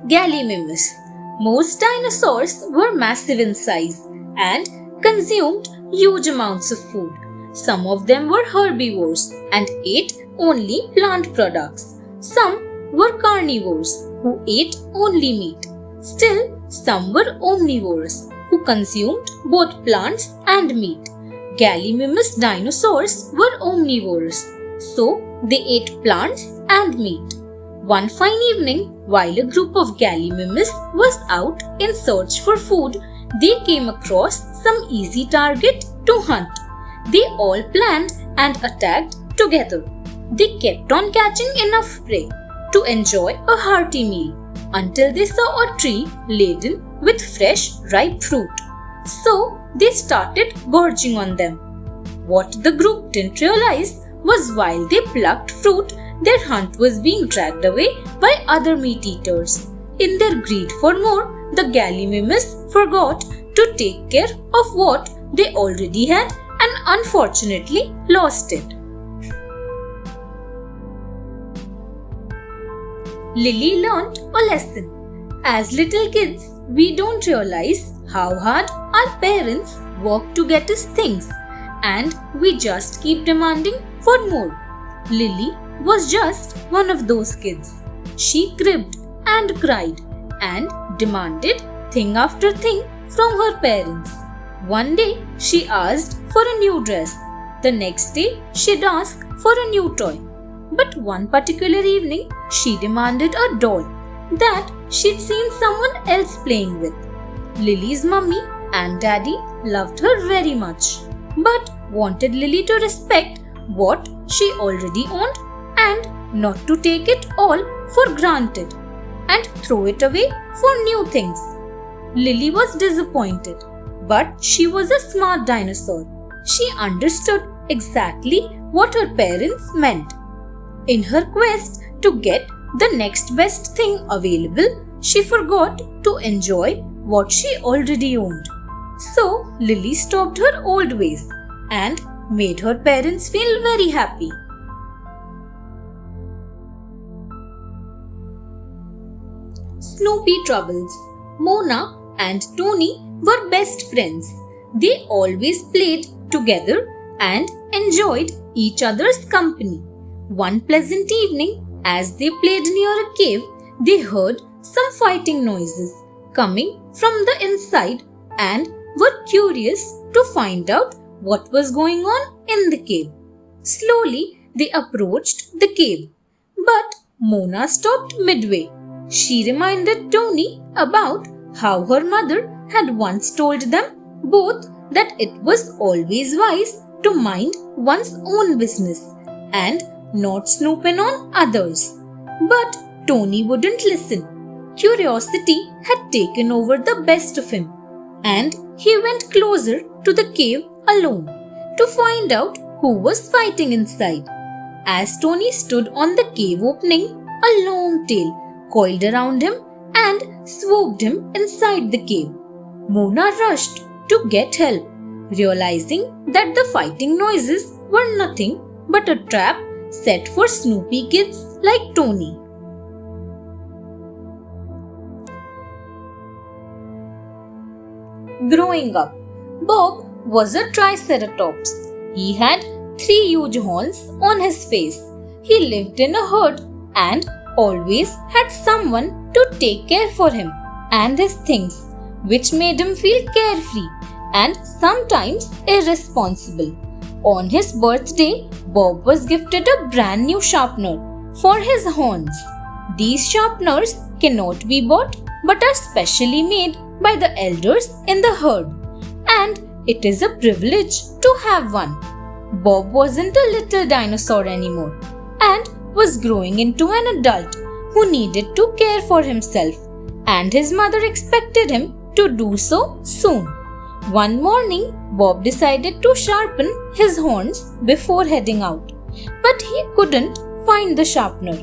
Gallimimus. Most dinosaurs were massive in size and consumed huge amounts of food. Some of them were herbivores and ate only plant products. Some were carnivores who ate only meat. Still, some were omnivores who consumed both plants and meat. Gallimimus dinosaurs were omnivores, so they ate plants and meat. One fine evening, while a group of Gallimimus was out in search for food, they came across some easy target to hunt. They all planned and attacked together. They kept on catching enough prey to enjoy a hearty meal until they saw a tree laden with fresh, ripe fruit. So they started gorging on them. What the group didn't realize was while they plucked fruit, their hunt was being dragged away by other meat eaters. In their greed for more, the Gallimimus forgot to take care of what they already had and unfortunately lost it. Lily learnt a lesson. As little kids, we don't realize how hard our parents work to get us things, and we just keep demanding for more. Lily was just one of those kids. She cribbed and cried and demanded thing after thing from her parents. One day she asked for a new dress. The next day she'd ask for a new toy. But one particular evening she demanded a doll that she'd seen someone else playing with. Lily's mummy and daddy loved her very much, but wanted Lily to respect what she already owned and not to take it all for granted and throw it away for new things. Lily was disappointed, but she was a smart dinosaur. She understood exactly what her parents meant. In her quest to get the next best thing available, she forgot to enjoy what she already owned. So Lily stopped her old ways and made her parents feel very happy. Snoopy Troubles. Mona and Tony were best friends. They always played together and enjoyed each other's company. One pleasant evening, as they played near a cave, they heard some fighting noises coming from the inside and were curious to find out what was going on in the cave. Slowly, they approached the cave, but Mona stopped midway. She reminded Tony about how her mother had once told them both that it was always wise to mind one's own business and not snoop in on others. But Tony wouldn't listen. Curiosity had taken over the best of him, and he went closer to the cave alone to find out who was fighting inside. As Tony stood on the cave opening, a long tail coiled around him and swooped him inside the cave. Mona rushed to get help, realizing that the fighting noises were nothing but a trap set for Snoopy kids like Tony. Growing up, Bob was a triceratops. He had 3 huge horns on his face. He lived in a herd and always had someone to take care for him and his things, which made him feel carefree and sometimes irresponsible. On his birthday, Bob was gifted a brand new sharpener for his horns. These sharpeners cannot be bought but are specially made by the elders in the herd, and it is a privilege to have one. Bob wasn't a little dinosaur anymore and was growing into an adult who needed to care for himself, and his mother expected him to do so soon. One morning, Bob decided to sharpen his horns before heading out, but he couldn't find the sharpener.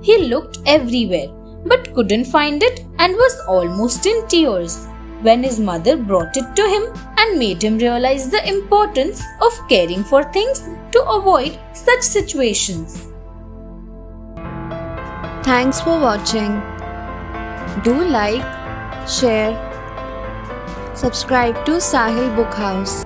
He looked everywhere but couldn't find it and was almost in tears when his mother brought it to him and made him realize the importance of caring for things to avoid such situations. Thanks for watching. Do like, share, subscribe to Sahil Book House.